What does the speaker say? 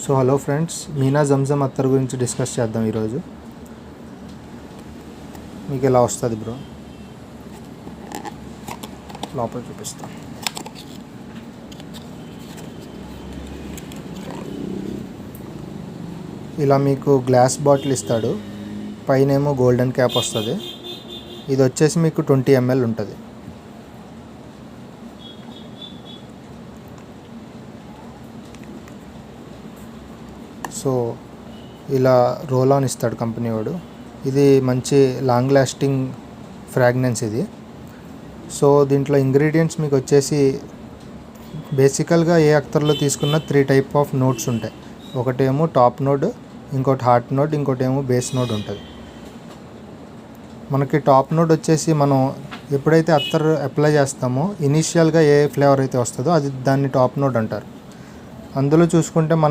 So hello friends, Meena జంజమ్ అత్తర్ గురించి discuss చేద్దాం ఈరోజు. మీకు ఎలా వస్తుంది బ్రో, లోపల చూపిస్తాం. ఇలా మీకు గ్లాస్ బాటిల్ ఇస్తాడు, పైన ఏమో గోల్డెన్ క్యాప్ వస్తుంది. ఇది వచ్చేసి మీకు 20 ml ఉంటుంది. సో ఇలా రోల్ ఆన్ ఇస్తాడు కంపెనీ వాడు. ఇది మంచి లాంగ్ లాస్టింగ్ ఫ్రాగ్రెన్స్ ఇది. సో దీంట్లో ఇంగ్రీడియంట్స్ మీకు వచ్చేసి బేసికల్గా ఏ అత్తర్లో తీసుకున్న 3 టైప్ ఆఫ్ నోట్స్ ఉంటాయి. ఒకటేమో టాప్ నోడ్, ఇంకోటి హార్ట్ నోడ్, ఇంకోటి ఏమో బేస్ నోడ్ ఉంటుంది. మనకి టాప్ నోడ్ వచ్చేసి మనం ఎప్పుడైతే అత్తర్ అప్లై చేస్తామో ఇనీషియల్గా ఏ ఫ్లేవర్ అయితే వస్తుందో అది దాన్ని టాప్ నోడ్ అంటారు. అందులో చూసుకుంటే